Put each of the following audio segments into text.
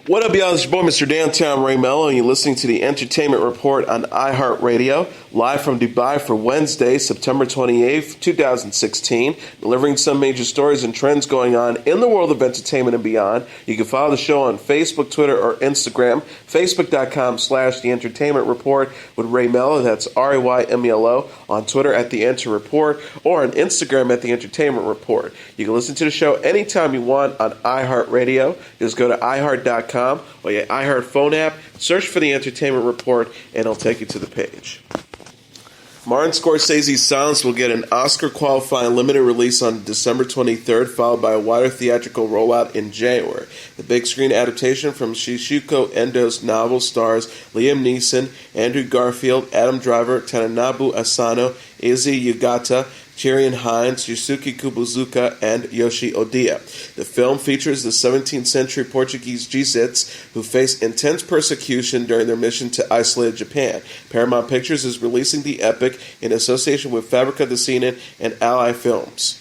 What up, y'all? It's your boy, Mr. Downtown Ray Melo, and you're listening to the Entertainment Report on iHeartRadio, live from Dubai for Wednesday, September 28th, 2016, delivering some major stories and trends going on in the world of entertainment and beyond. You can follow the show on Facebook, Twitter, or Instagram, facebook.com/The Entertainment Report with Ray Melo, that's RAYMELO, on Twitter at The Enter Report, or on Instagram at The Entertainment Report. You can listen to the show anytime you want on iHeartRadio. Just go to iHeart.com or your iHeart phone app, search for The Entertainment Report, and it'll take you to the page. Martin Scorsese's Silence will get an Oscar-qualifying limited release on December 23rd, followed by a wider theatrical rollout in January. The big screen adaptation from Shishuko Endo's novel stars Liam Neeson, Andrew Garfield, Adam Driver, Tanabu Asano, Izzy Yugata, Tyrion Hines, Yusuke Kubozuka, and Yoshi Odiya. The film features the 17th century Portuguese Jesuits who faced intense persecution during their mission to isolated Japan. Paramount Pictures is releasing the epic in association with Fabrica de Cine and Ally Films.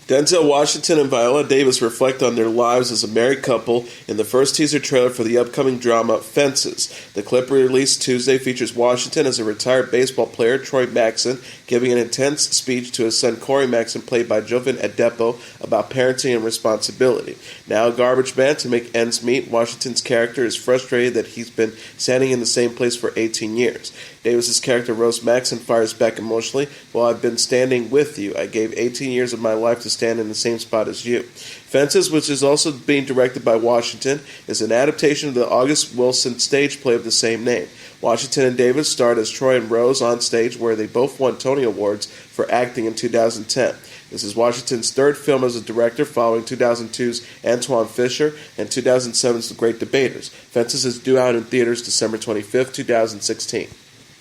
Denzel Washington and Viola Davis reflect on their lives as a married couple in the first teaser trailer for the upcoming drama Fences. The clip released Tuesday features Washington as a retired baseball player, Troy Maxson, giving an intense speech to his son Corey Maxson, played by Jovan Adepo, about parenting and responsibility. Now a garbage man to make ends meet, Washington's character is frustrated that he's been standing in the same place for 18 years. Davis's character Rose Maxson fires back emotionally, "Well, I've been standing with you. I gave 18 years of my life to stand in the same spot as you." Fences, which is also being directed by Washington, is an adaptation of the August Wilson stage play of the same name. Washington and Davis starred as Troy and Rose on stage, where they both won Tony Awards for acting in 2010. This is Washington's third film as a director, following 2002's Antoine Fisher and 2007's The Great Debaters. Fences is due out in theaters December 25th, 2016.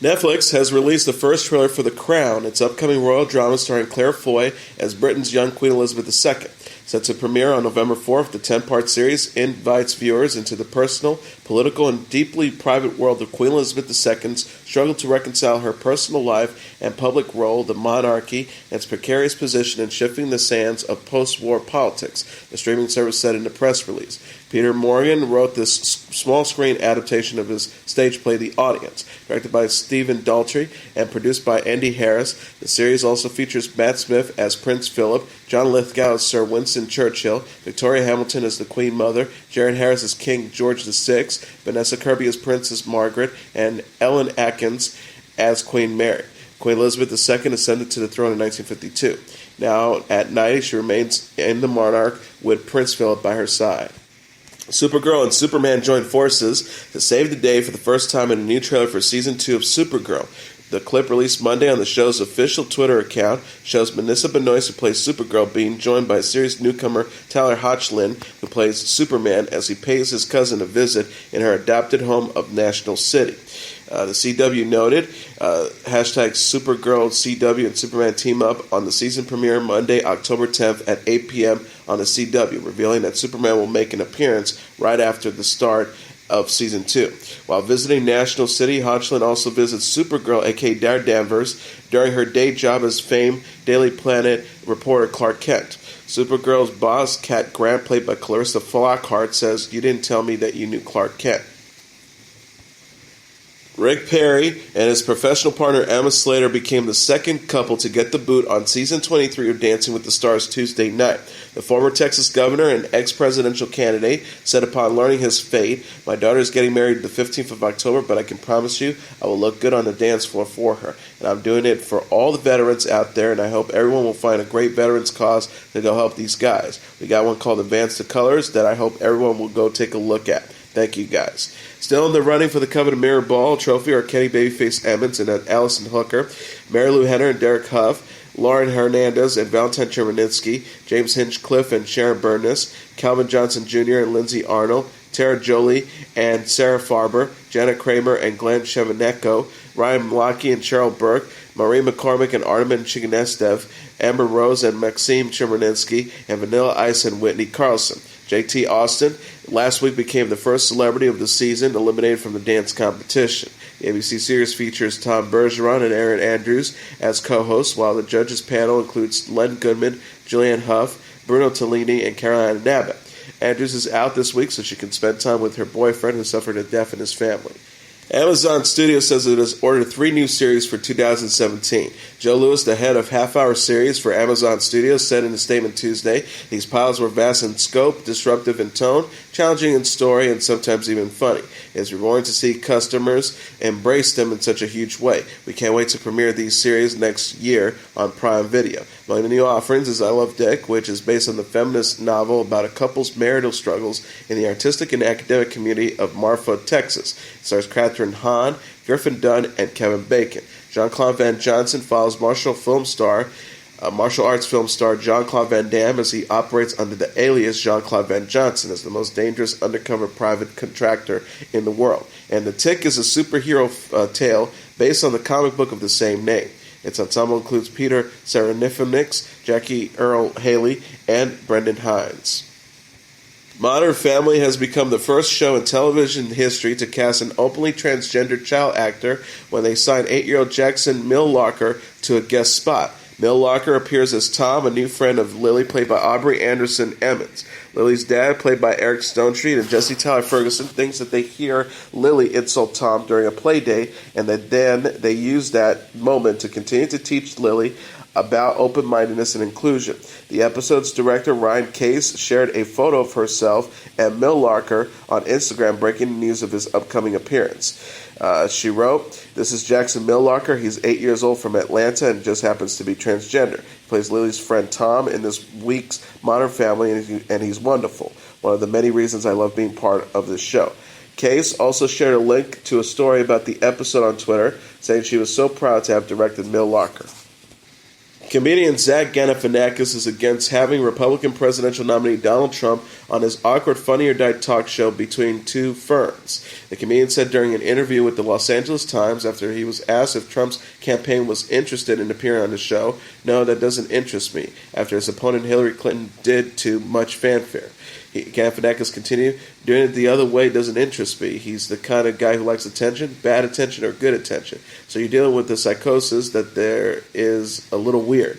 Netflix has released the first trailer for The Crown, its upcoming royal drama starring Claire Foy as Britain's young Queen Elizabeth II. Set to premiere on November 4th, the 10-part series invites viewers into the personal, political, and deeply private world of Queen Elizabeth II's struggle to reconcile her personal life and public role, the monarchy, and its precarious position in shifting the sands of post-war politics, the streaming service said in a press release. Peter Morgan wrote this small-screen adaptation of his stage play, The Audience, directed by Stephen Daltrey and produced by Andy Harris. The series also features Matt Smith as Prince Philip, John Lithgow as Sir Winston Churchill, Victoria Hamilton as the Queen Mother, Jared Harris as King George VI, Vanessa Kirby as Princess Margaret, and Ellen Atkins as Queen Mary. Queen Elizabeth II ascended to the throne in 1952. Now, at 90, she remains in the monarch with Prince Philip by her side. Supergirl and Superman joined forces to save the day for the first time in a new trailer for Season 2 of Supergirl. The clip released Monday on the show's official Twitter account shows Melissa Benoist, who plays Supergirl, being joined by series newcomer Tyler Hoechlin, who plays Superman, as he pays his cousin a visit in her adopted home of National City. The CW noted, hashtag Supergirl CW and Superman team up on the season premiere Monday, October 10th at 8 p.m. on the CW, revealing that Superman will make an appearance right after the start of Season 2. While visiting National City, Hoechlin also visits Supergirl, a.k.a. Dare Danvers, during her day job as famed Daily Planet reporter Clark Kent. Supergirl's boss, Kat Grant, played by Clarissa Flockhart, says, "You didn't tell me that you knew Clark Kent." Rick Perry and his professional partner Emma Slater became the second couple to get the boot on Season 23 of Dancing with the Stars Tuesday night. The former Texas governor and ex-presidential candidate said upon learning his fate, "My daughter is getting married the 15th of October, but I can promise you I will look good on the dance floor for her. And I'm doing it for all the veterans out there, and I hope everyone will find a great veterans cause to go help these guys. We got one called Advance the Colors that I hope everyone will go take a look at. Thank you, guys." Still in the running for the coveted Mirror Ball trophy are Kenny Babyface Emmons and Allison Hooker, Mary Lou Henner and Derek Huff, Lauren Hernandez and Valentine Chermaninsky, James Hinchcliffe and Sharon Burness, Calvin Johnson Jr. and Lindsay Arnold, Tara Jolie and Sarah Farber, Janet Kramer and Glenn Chevaneko, Ryan Mlaki and Cheryl Burke, Marie McCormick and Artemin Chiganestev, Amber Rose and Maxime Chermaninsky, and Vanilla Ice and Whitney Carlson. JT Austin last week became the first celebrity of the season eliminated from the dance competition. The ABC series features Tom Bergeron and Aaron Andrews as co-hosts, while the judges panel includes Len Goodman, Julianne Hough, Bruno Tellini, and Carolina Nabbat. Andrews is out this week so she can spend time with her boyfriend who suffered a death in his family. Amazon Studios says it has ordered 3 new series for 2017. Joe Lewis, the head of half-hour series for Amazon Studios, said in a statement Tuesday, these pilots were vast in scope, disruptive in tone, challenging in story, and sometimes even funny. It's rewarding to see customers embrace them in such a huge way. We can't wait to premiere these series next year on Prime Video. Among the new offerings is I Love Dick, which is based on the feminist novel about a couple's marital struggles in the artistic and academic community of Marfa, Texas. It stars Catherine Hahn, Griffin Dunn, and Kevin Bacon. Jean-Claude Van Johnson follows martial arts film star Jean-Claude Van Damme as he operates under the alias Jean-Claude Van Johnson as the most dangerous undercover private contractor in the world. And The Tick is a superhero tale based on the comic book of the same name. Its ensemble includes Peter Serafinowicz, Jackie Earle Haley, and Brendan Hines. Modern Family has become the first show in television history to cast an openly transgender child actor when they signed 8-year-old Jackson Millarker to a guest spot. Millarker appears as Tom, a new friend of Lily, played by Aubrey Anderson Emmons. Lily's dad, played by Eric Stonestreet, and Jesse Tyler Ferguson, thinks that they hear Lily insult Tom during a play date, and that then they use that moment to continue to teach Lily about open-mindedness and inclusion. The episode's director, Ryan Case, shared a photo of herself and Millarker on Instagram, breaking the news of his upcoming appearance. She wrote, "This is Jackson Millarker. He's 8 years old from Atlanta and just happens to be transgender. He plays Lily's friend Tom in this week's Modern Family, and he's wonderful. One of the many reasons I love being part of this show." Case also shared a link to a story about the episode on Twitter, saying she was so proud to have directed Millarker. Comedian Zach Galifianakis is against having Republican presidential nominee Donald Trump on his awkward Funny or Die talk show Between Two Ferns. The comedian said during an interview with the Los Angeles Times after he was asked if Trump's campaign was interested in appearing on the show, "No, that doesn't interest me," after his opponent Hillary Clinton did to much fanfare. Galifianakis continued, "Doing it the other way doesn't interest me. He's the kind of guy who likes attention, bad attention or good attention. So you're dealing with the psychosis that there is a little weird."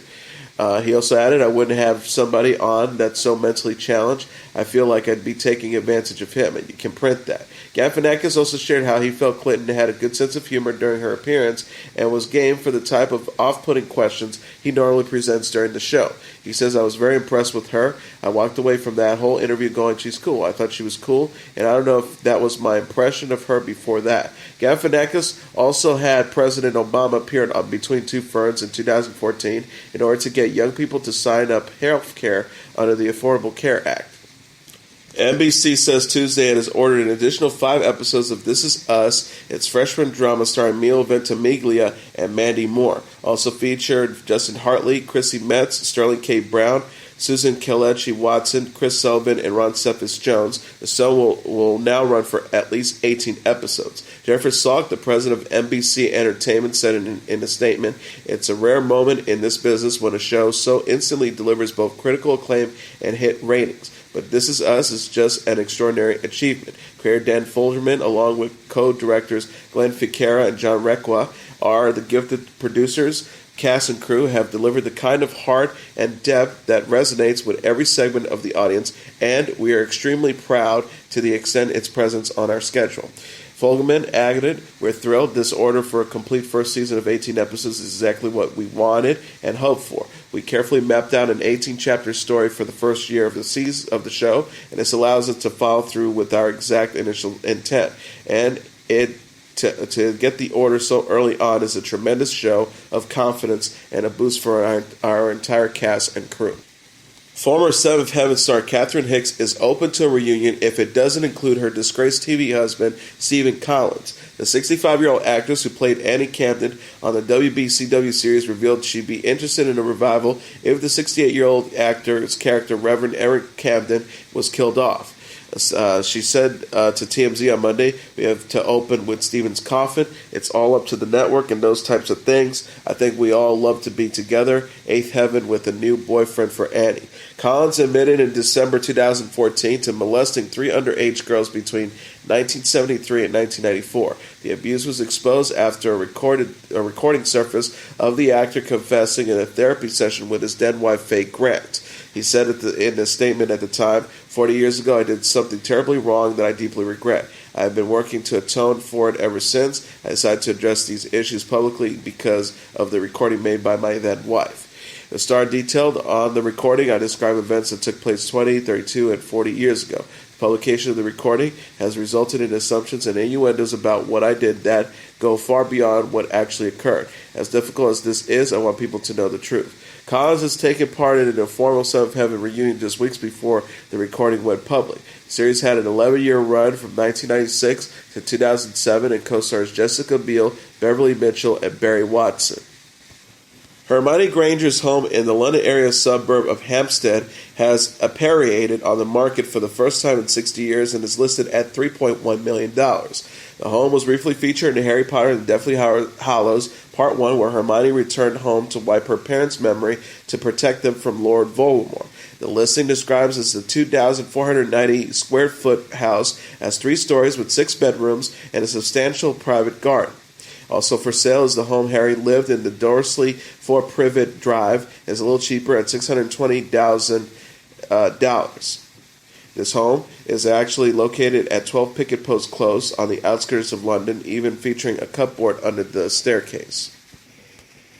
He also added, "I wouldn't have somebody on that's so mentally challenged. I feel like I'd be taking advantage of him," and you can print that. Galifianakis also shared how he felt Clinton had a good sense of humor during her appearance and was game for the type of off-putting questions he normally presents during the show. He says, "I was very impressed with her. I walked away from that whole interview going, she's cool. I thought she was cool, and I don't know if that was my impression of her before that." Galifianakis also had President Obama appear on Between Two Ferns in 2014 in order to get young people to sign up health care under the Affordable Care Act. NBC says Tuesday it has ordered an additional 5 episodes of This Is Us, its freshman drama starring Milo Ventimiglia and Mandy Moore. Also featured Justin Hartley, Chrissy Metz, Sterling K. Brown, Susan Kelechi Watson, Chris Sullivan, and Ron Cephas-Jones. The show will now run for at least 18 episodes. Jennifer Salk, the president of NBC Entertainment, said in a statement, "It's a rare moment in this business when a show so instantly delivers both critical acclaim and hit ratings. But This Is Us is just an extraordinary achievement." Creator Dan Folgerman, along with co-directors Glenn Ficarra and John Requa, are the gifted producers. Cast and crew have delivered the kind of heart and depth that resonates with every segment of the audience, and we are extremely proud to the extent its presence on our schedule. Folgerman added, "We're thrilled. This order for a complete first season of 18 episodes is exactly what we wanted and hoped for. We carefully mapped out an 18-chapter story for the first year of the show, and this allows us to follow through with our exact initial intent. And to get the order so early on is a tremendous show of confidence and a boost for our entire cast and crew." Former Seventh Heaven star Catherine Hicks is open to a reunion if it doesn't include her disgraced TV husband, Stephen Collins. The 65-year-old actress who played Annie Camden on the WBCW series revealed she'd be interested in a revival if the 68-year-old actor's character, Reverend Eric Camden, was killed off. She said to TMZ on Monday, "We have to open with Stephen's coffin. It's all up to the network and those types of things. I think we all love to be together. Eighth heaven with a new boyfriend for Annie." Collins admitted in December 2014 to molesting 3 underage girls between 1973 and 1994. The abuse was exposed after a recording surfaced of the actor confessing in a therapy session with his then wife, Faye Grant. He said in a statement at the time, 40 years ago, I did something terribly wrong that I deeply regret. I have been working to atone for it ever since. I decided to address these issues publicly because of the recording made by my then wife. The star detailed on the recording, I describe events that took place 20, 32, and 40 years ago. The publication of the recording has resulted in assumptions and innuendos about what I did that go far beyond what actually occurred. As difficult as this is, I want people to know the truth. Collins has taken part in an informal Son of Heaven reunion just weeks before the recording went public. The series had an 11-year run from 1996 to 2007 and co-stars Jessica Biel, Beverly Mitchell, and Barry Watson. Hermione Granger's home in the London area suburb of Hampstead has appreciated on the market for the first time in 60 years and is listed at $3.1 million. The home was briefly featured in Harry Potter and the Deathly Hallows Part 1, where Hermione returned home to wipe her parents' memory to protect them from Lord Voldemort. The listing describes as the 2,490 square foot house as 3 stories with 6 bedrooms and a substantial private garden. Also for sale is the home Harry lived in the Dorsley 4 Privet Drive. It's a little cheaper at $620,000. This home is actually located at 12 Picket Post Close on the outskirts of London, even featuring a cupboard under the staircase.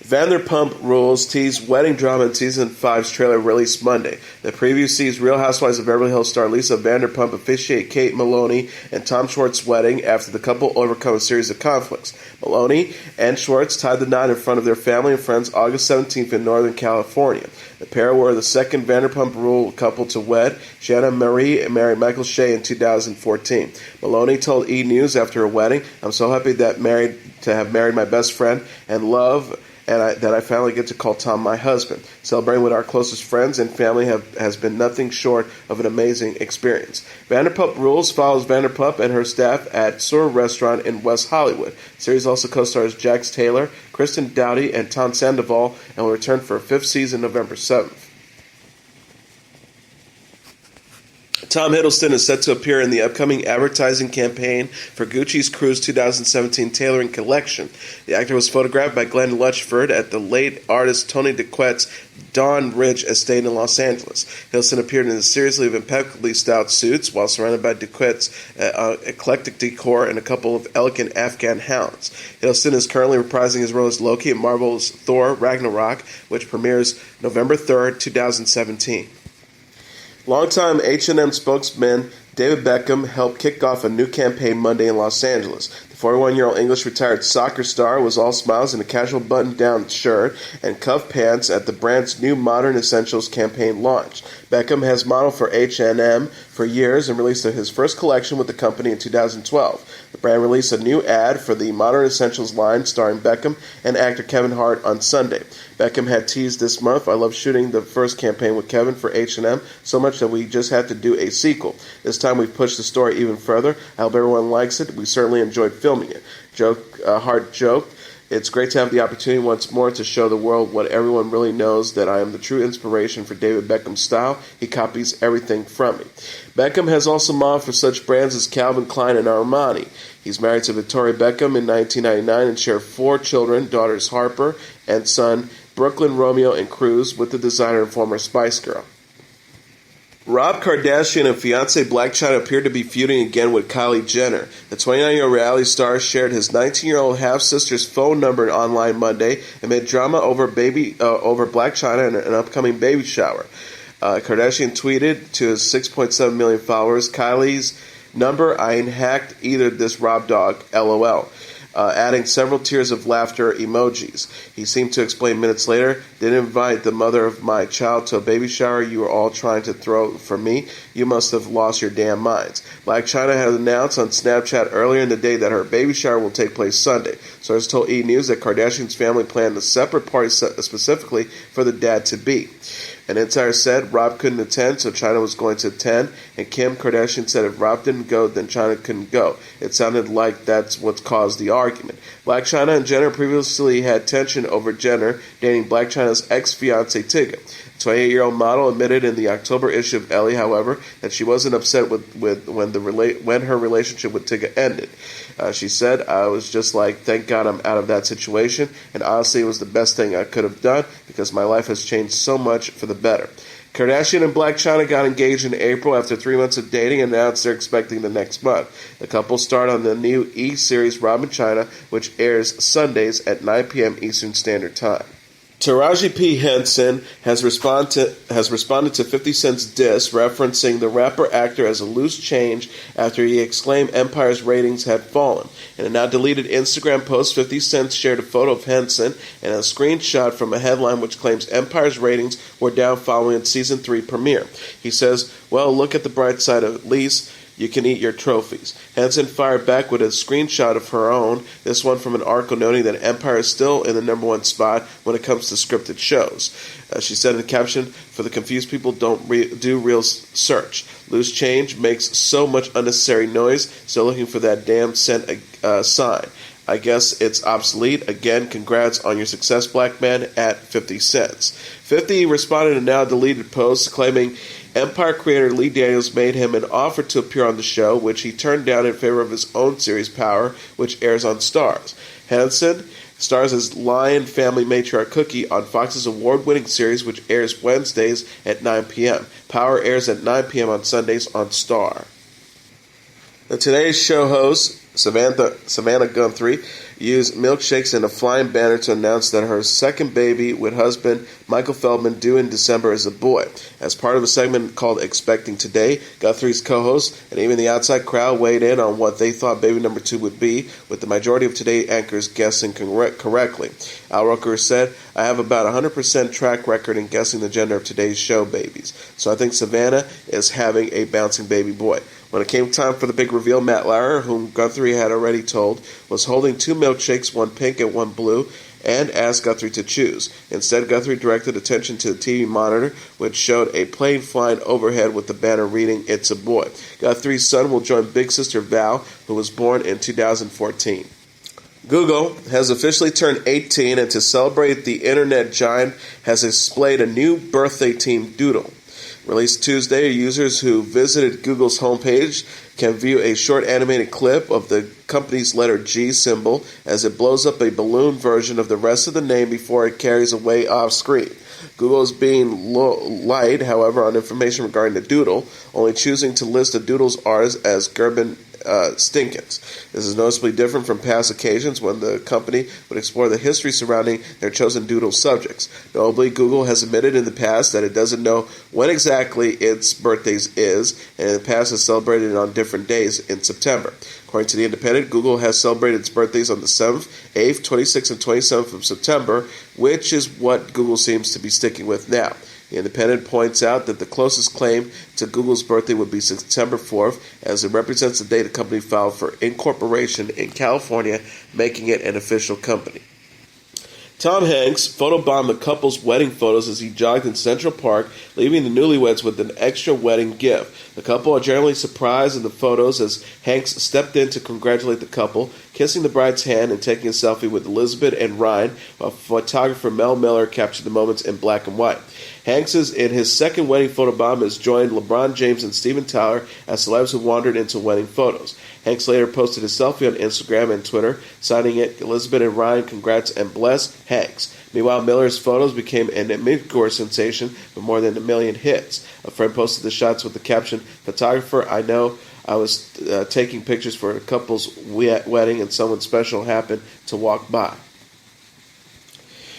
Vanderpump Rules teased wedding drama in Season 5's trailer released Monday. The preview sees Real Housewives of Beverly Hills star Lisa Vanderpump officiate Kate Maloney and Tom Schwartz's wedding after the couple overcome a series of conflicts. Maloney and Schwartz tied the knot in front of their family and friends August 17th in Northern California. The pair were the second Vanderpump Rule couple to wed. Shanna Marie married Michael Shea in 2014. Maloney told E! News after her wedding, "I'm so happy to have married my best friend and love that I finally get to call Tom my husband. Celebrating with our closest friends and family has been nothing short of an amazing experience." Vanderpump Rules follows Vanderpump and her staff at Sur Restaurant in West Hollywood. The series also co-stars Jax Taylor, Kristen Doughty, and Tom Sandoval, and will return for a 5th season November 7th. Tom Hiddleston is set to appear in the upcoming advertising campaign for Gucci's Cruise 2017 tailoring collection. The actor was photographed by Glenn Luchford at the late artist Tony DeQuette's Dawn Ridge estate in Los Angeles. Hiddleston appeared in a series of impeccably styled suits while surrounded by DeQuette's eclectic decor and a couple of elegant Afghan hounds. Hiddleston is currently reprising his role as Loki in Marvel's Thor Ragnarok, which premieres November 3rd, 2017. Longtime H&M spokesman David Beckham helped kick off a new campaign Monday in Los Angeles. The 41-year-old English retired soccer star was all smiles in a casual button-down shirt and cuff pants at the brand's new Modern Essentials campaign launch. Beckham has modeled for H&M for years and released his first collection with the company in 2012. The brand released a new ad for the Modern Essentials line starring Beckham and actor Kevin Hart on Sunday. Beckham had teased this month, "I love shooting the first campaign with Kevin for H&M so much that we just had to do a sequel. This time we've pushed the story even further. I hope everyone likes it. We certainly enjoyed filming it." Hart joked, "It's great to have the opportunity once more to show the world what everyone really knows, that I am the true inspiration for David Beckham's style. He copies everything from me." Beckham has also modeled for such brands as Calvin Klein and Armani. He's married to Victoria Beckham in 1999 and shared 4 children, daughters Harper and son Brooklyn, Romeo, and Cruz, with the designer and former Spice Girl. Rob Kardashian and fiancée Blac Chyna appeared to be feuding again with Kylie Jenner. The 29-year-old reality star shared his 19-year-old half-sister's phone number online Monday amid drama over Blac Chyna and an upcoming baby shower. Kardashian tweeted to his 6.7 million followers, "Kylie's number, I ain't hacked either this Rob dog, LOL." Adding several tears of laughter emojis. He seemed to explain minutes later, "Didn't invite the mother of my child to a baby shower you were all trying to throw for me? You must have lost your damn minds." Blac Chyna had announced on Snapchat earlier in the day that her baby shower will take place Sunday. Sources told E! News that Kardashian's family planned a separate party specifically for the dad-to-be. An insider said Rob couldn't attend, so Chyna was going to attend, and Kim Kardashian said if Rob didn't go, then Chyna couldn't go. It sounded like that's what caused the argument. Blac Chyna and Jenner previously had tension over Jenner dating Blac Chyna's ex-fiancé Tyga. The 28-year-old model admitted in the October issue of Elle, however, that she wasn't upset when her relationship with Tyga ended. She said, "I was just like, thank God I'm out of that situation, and honestly it was the best thing I could have done because my life has changed so much for the better." Kardashian and Blac Chyna got engaged in April after 3 months of dating and announced they're expecting the next month. The couple starred on the new E! Series Rob & Chyna, which airs Sundays at 9 p.m. Eastern Standard Time. Taraji P. Henson has responded to 50 Cent's diss, referencing the rapper-actor as a loose change after he exclaimed Empire's ratings had fallen. In a now-deleted Instagram post, 50 Cent shared a photo of Henson and a screenshot from a headline which claims Empire's ratings were down following its Season 3 premiere. He says, "Well, look at the bright side, at least you can eat your trophies." Henson fired back with a screenshot of her own, this one from an article noting that Empire is still in the #1 spot when it comes to scripted shows. She said in the caption, "For the confused people, don't do real search. Loose change makes so much unnecessary noise, still looking for that damn cent sign. I guess it's obsolete. Again, congrats on your success, black man," at 50 cents. 50 responded in a now-deleted post claiming Empire creator Lee Daniels made him an offer to appear on the show, which he turned down in favor of his own series, Power, which airs on Starz. Henson stars as Lion family matriarch Cookie on Fox's award-winning series, which airs Wednesdays at 9 p.m. Power airs at 9 p.m. on Sundays on Star. Now, today's show host, Savannah Guthrie, used milkshakes and a flying banner to announce that her second baby with husband Michael Feldman, due in December, is a boy. As part of a segment called Expecting Today, Guthrie's co-hosts and even the outside crowd weighed in on what they thought baby number 2 would be, with the majority of Today anchors guessing correctly. Al Roker said, "I have about 100% track record in guessing the gender of today's show babies, so I think Savannah is having a bouncing baby boy." When it came time for the big reveal, Matt Lauer, whom Guthrie had already told, was holding 2 milkshakes, one pink and one blue, and asked Guthrie to choose. Instead, Guthrie directed attention to the TV monitor, which showed a plane flying overhead with the banner reading, "It's a boy." Guthrie's son will join big sister Val, who was born in 2014. Google has officially turned 18, and to celebrate, the internet giant has displayed a new birthday-themed doodle. Released Tuesday, users who visited Google's homepage can view a short animated clip of the company's letter G symbol as it blows up a balloon version of the rest of the name before it carries away off screen. Google is being light, however, on information regarding the doodle, only choosing to list the doodle's R's as Gerben Stinkins. This is noticeably different from past occasions when the company would explore the history surrounding their chosen doodle subjects. Notably, Google has admitted in the past that it doesn't know when exactly its birthdays is, and in the past has celebrated it on different days in September. According to The Independent, Google has celebrated its birthdays on the 7th, 8th, 26th, and 27th of September, which is what Google seems to be sticking with now. The Independent points out that the closest claim to Google's birthday would be September 4th, as it represents the date the company filed for incorporation in California, making it an official company. Tom Hanks photobombed the couple's wedding photos as he jogged in Central Park, leaving the newlyweds with an extra wedding gift. The couple are generally surprised in the photos as Hanks stepped in to congratulate the couple, kissing the bride's hand and taking a selfie with Elizabeth and Ryan, while photographer Mel Miller captured the moments in black and white. Hanks is in his second wedding photobomb has joined LeBron James and Steven Tyler as celebs who wandered into wedding photos. Hanks later posted a selfie on Instagram and Twitter, signing it, "Elizabeth and Ryan, congrats and bless, Hanks." Meanwhile, Miller's photos became an mid-core sensation with more than 1 million hits. A friend posted the shots with the caption, "Photographer, I know I was taking pictures for a couple's wedding and someone special happened to walk by."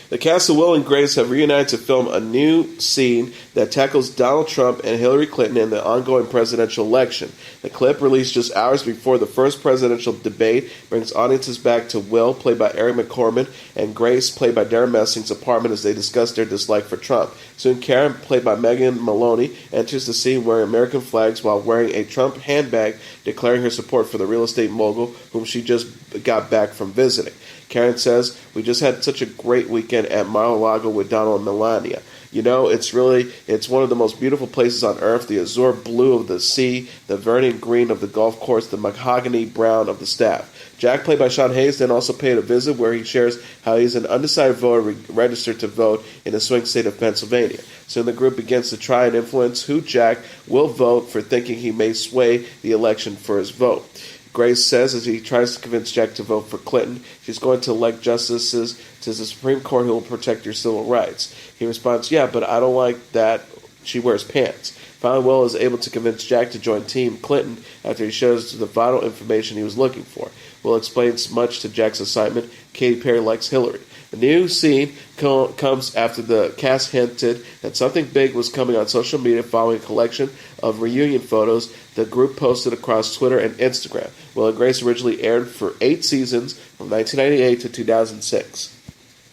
The cast of Will and Grace have reunited to film a new scene that tackles Donald Trump and Hillary Clinton in the ongoing presidential election. The clip, released just hours before the first presidential debate, brings audiences back to Will, played by Eric McCorman, and Grace, played by Darren Messing's apartment as they discuss their dislike for Trump. Soon, Karen, played by Megan Maloney, enters the scene wearing American flags while wearing a Trump handbag, declaring her support for the real estate mogul whom she just got back from visiting. Karen says, "We just had such a great weekend at Mar-a-Lago with Donald and Melania. You know, it's one of the most beautiful places on earth. The azure blue of the sea, the verdant green of the golf course, the mahogany brown of the staff." Jack, played by Sean Hayes, then also paid a visit where he shares how he's an undecided voter registered to vote in the swing state of Pennsylvania. Soon the group begins to try and influence who Jack will vote for, thinking he may sway the election for his vote. Grace says as he tries to convince Jack to vote for Clinton, she's going to elect justices to the Supreme Court who will protect your civil rights. He responds, "Yeah, but I don't like that she wears pants. Finally, Will is able to convince Jack to join Team Clinton after he shows the vital information he was looking for. Will explains much to Jack's excitement. Katy Perry likes Hillary. The new scene comes after the cast hinted that something big was coming on social media following a collection of reunion photos the group posted across Twitter and Instagram. Will and Grace originally aired for 8 seasons from 1998 to 2006.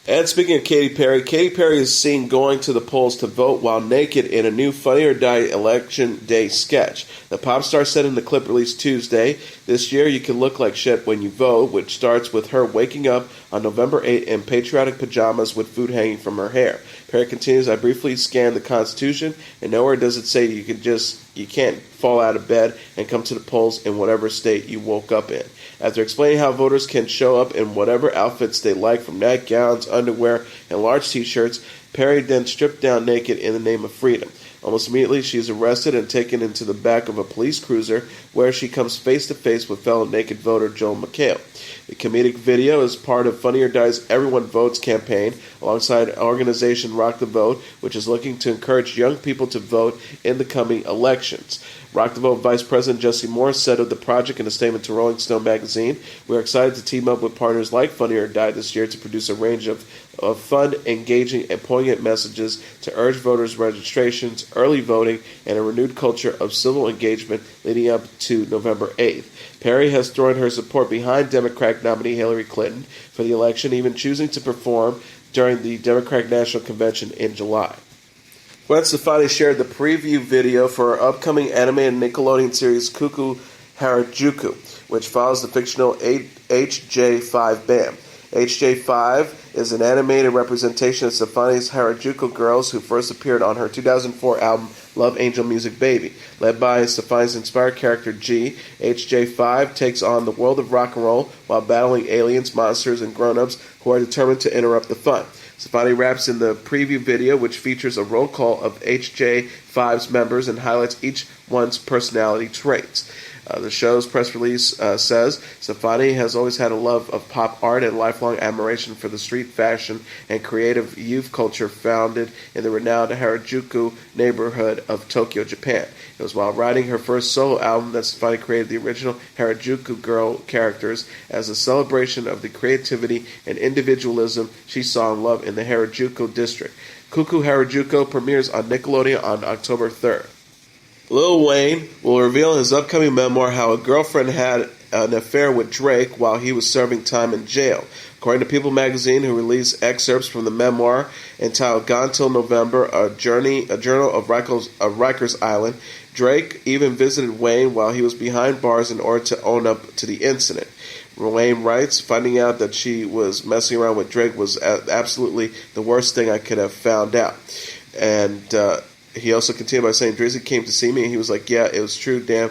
And speaking of Katy Perry is seen going to the polls to vote while naked in a new Funny or Die election day sketch. The pop star said in the clip released Tuesday, "This year you can look like shit when you vote," which starts with her waking up on November 8th in patriotic pajamas with food hanging from her hair. Perry continues, "I briefly scanned the Constitution, and nowhere does it say you can't fall out of bed and come to the polls in whatever state you woke up in." After explaining how voters can show up in whatever outfits they like, from nightgowns, underwear, and large t-shirts, Perry then stripped down naked in the name of freedom. Almost immediately, she is arrested and taken into the back of a police cruiser, where she comes face-to-face with fellow naked voter Joel McHale. The comedic video is part of Funny or Die's Everyone Votes campaign, alongside organization Rock the Vote, which is looking to encourage young people to vote in the coming elections. Rock the Vote Vice President Jesse Morris said of the project in a statement to Rolling Stone magazine, "We're excited to team up with partners like Funny or Die this year to produce a range of fun, engaging, and poignant messages to urge voters' registrations, early voting, and a renewed culture of civil engagement leading up to November 8th. Perry has thrown her support behind Democratic nominee Hillary Clinton for the election, even choosing to perform during the Democratic National Convention in July. Gwen Stefani shared the preview video for her upcoming animated Nickelodeon series Cuckoo Harajuku, which follows the fictional HJ5 band. HJ5 is an animated representation of Stefani's Harajuku girls who first appeared on her 2004 album Love Angel Music Baby. Led by Stefani's inspired character G, HJ5 takes on the world of rock and roll while battling aliens, monsters, and grown-ups who are determined to interrupt the fun. Stefani raps in the preview video, which features a roll call of HJ5's members and highlights each one's personality traits. The show's press release says, Stefani has always had a love of pop art and lifelong admiration for the street fashion and creative youth culture founded in the renowned Harajuku neighborhood of Tokyo, Japan. It was while writing her first solo album that Stefani created the original Harajuku girl characters as a celebration of the creativity and individualism she saw and loved in the Harajuku district. Cuckoo Harajuku premieres on Nickelodeon on October 3rd. Lil Wayne will reveal in his upcoming memoir how a girlfriend had an affair with Drake while he was serving time in jail. According to People magazine, who released excerpts from the memoir entitled Gone Till November, a journal of Rikers Island, Drake even visited Wayne while he was behind bars in order to own up to the incident. Wayne writes, "Finding out that she was messing around with Drake was absolutely the worst thing I could have found out." And he also continued by saying, "Drizzy came to see me and he was like, yeah, it was true, damn.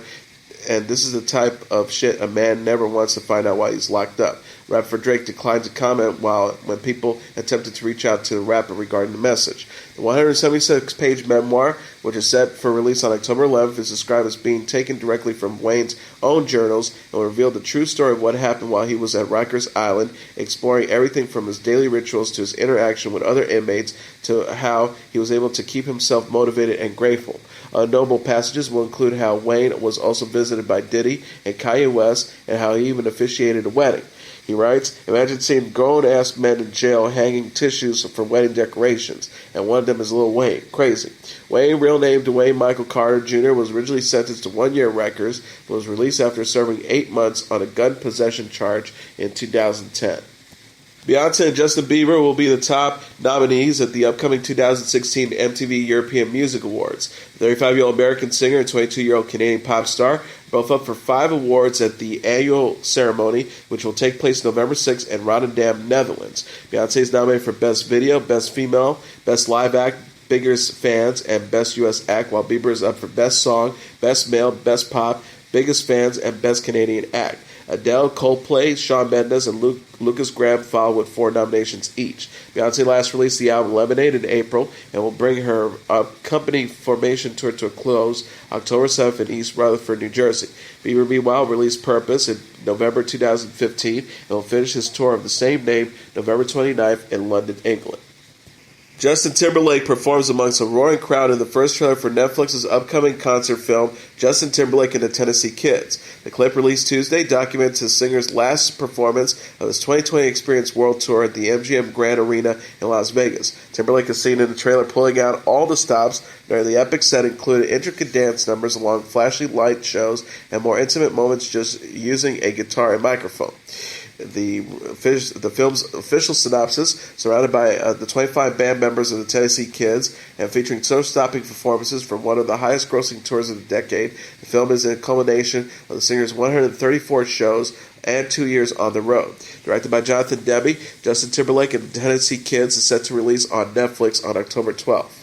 And this is the type of shit a man never wants to find out why he's locked up." Rapper Drake declined to comment when people attempted to reach out to the rapper regarding the message. The 176-page memoir, which is set for release on October 11th, is described as being taken directly from Wayne's own journals and will reveal the true story of what happened while he was at Rikers Island, exploring everything from his daily rituals to his interaction with other inmates to how he was able to keep himself motivated and grateful. Notable passages will include how Wayne was also visited by Diddy and Kanye West and how he even officiated a wedding. He writes, "Imagine seeing grown-ass men in jail hanging tissues for wedding decorations, and one of them is Lil Wayne. Crazy." Wayne, real name Dwayne Michael Carter Jr., was originally sentenced to 1 year at Rikers, but was released after serving 8 months on a gun possession charge in 2010. Beyonce and Justin Bieber will be the top nominees at the upcoming 2016 MTV European Music Awards. The 35-year-old American singer and 22-year-old Canadian pop star are both up for 5 awards at the annual ceremony, which will take place November 6th in Rotterdam, Netherlands. Beyonce is nominated for Best Video, Best Female, Best Live Act, Biggest Fans, and Best U.S. Act, while Bieber is up for Best Song, Best Male, Best Pop, Biggest Fans, and Best Canadian Act. Adele, Coldplay, Shawn Mendes, and Lucas Graham follow with 4 nominations each. Beyonce last released the album Lemonade in April and will bring her company formation tour to a close October 7th in East Rutherford, New Jersey. Bieber, meanwhile, released Purpose in November 2015 and will finish his tour of the same name November 29th in London, England. Justin Timberlake performs amongst a roaring crowd in the first trailer for Netflix's upcoming concert film, Justin Timberlake and the Tennessee Kids. The clip released Tuesday documents the singer's last performance of his 2020 Experience World Tour at the MGM Grand Arena in Las Vegas. Timberlake is seen in the trailer pulling out all the stops during the epic set, included intricate dance numbers along flashy light shows and more intimate moments just using a guitar and microphone. The film's official synopsis, surrounded by the 25 band members of the Tennessee Kids and featuring show-stopping performances from one of the highest-grossing tours of the decade, the film is a culmination of the singer's 134 shows and 2 years on the road. Directed by Jonathan Demme, Justin Timberlake and the Tennessee Kids is set to release on Netflix on October 12th.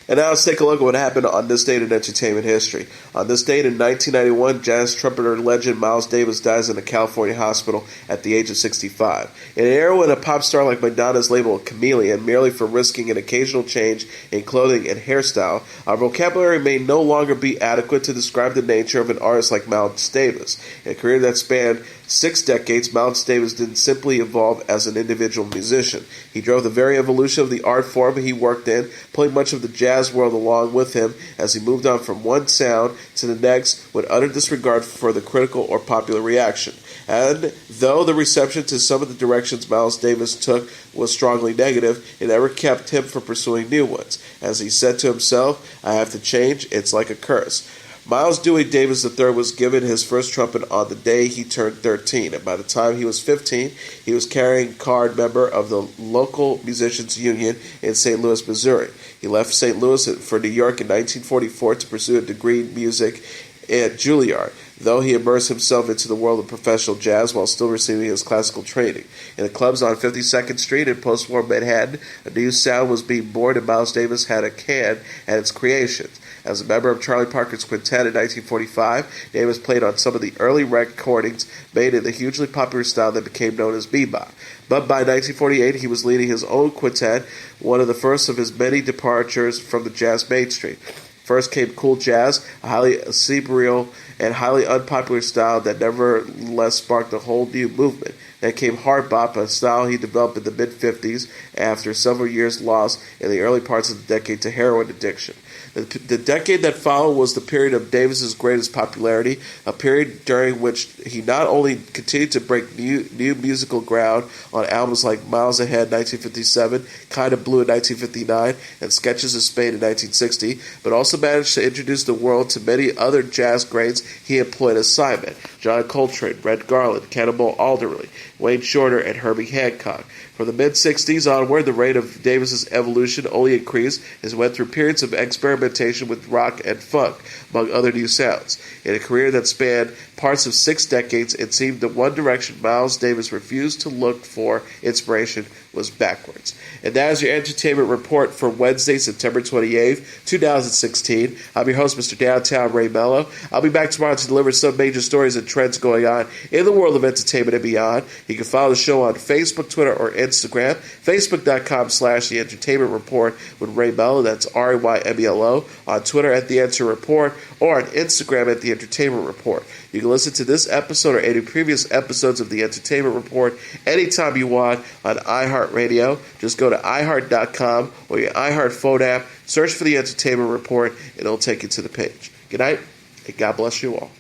And now let's take a look at what happened on this date in entertainment history. On this date in 1991, jazz trumpeter legend Miles Davis dies in a California hospital at the age of 65. In an era when a pop star like Madonna is labeled a chameleon merely for risking an occasional change in clothing and hairstyle, our vocabulary may no longer be adequate to describe the nature of an artist like Miles Davis. In a career that spanned 6 decades, Miles Davis didn't simply evolve as an individual musician. He drove the very evolution of the art form he worked in, pulling much of the jazz world along with him as he moved on from one sound to the next with utter disregard for the critical or popular reaction. And though the reception to some of the directions Miles Davis took was strongly negative, it never kept him from pursuing new ones. As he said to himself, "I have to change, it's like a curse." Miles Dewey Davis III was given his first trumpet on the day he turned 13, and by the time he was 15, he was carrying card member of the local musicians union in St. Louis, Missouri. He left St. Louis for New York in 1944 to pursue a degree in music at Juilliard, though he immersed himself into the world of professional jazz while still receiving his classical training. In the clubs on 52nd Street in post-war Manhattan, a new sound was being born, and Miles Davis had a hand at its creation. As a member of Charlie Parker's quintet in 1945, Davis played on some of the early recordings made in the hugely popular style that became known as bebop. But by 1948, he was leading his own quintet, one of the first of his many departures from the jazz mainstream. First came cool jazz, a highly cerebral and highly unpopular style that nevertheless sparked a whole new movement. Then came hard bop, a style he developed in the mid-50s after several years lost in the early parts of the decade to heroin addiction. The decade that followed was the period of Davis's greatest popularity, a period during which he not only continued to break new musical ground on albums like Miles Ahead 1957, Kinda Blue in 1959, and Sketches of Spain in 1960, but also managed to introduce the world to many other jazz greats he employed as sidemen: John Coltrane, Red Garland, Cannonball Adderley, Wayne Shorter, and Herbie Hancock. From the mid-60s onward, the rate of Davis's evolution only increased as he went through periods of experimentation with rock and funk, among other new sounds. In a career that spanned parts of 6 decades, it seemed the one direction Miles Davis refused to look for inspiration was backwards. And that is your entertainment report for Wednesday, September 28th, 2016. I'm your host, Mr. Downtown Ray Melo. I'll be back tomorrow to deliver some major stories and trends going on in the world of entertainment and beyond. You can follow the show on Facebook, Twitter, or Instagram. Facebook.com/The Entertainment Report with Ray Melo. That's RAYMELO. On Twitter at The Enter Report, or on Instagram at The Entertainment Report. You can listen to this episode or any previous episodes of The Entertainment Report anytime you want on iHeartRadio. Just go to iHeart.com or your iHeart phone app, search for The Entertainment Report, and it'll take you to the page. Good night, and God bless you all.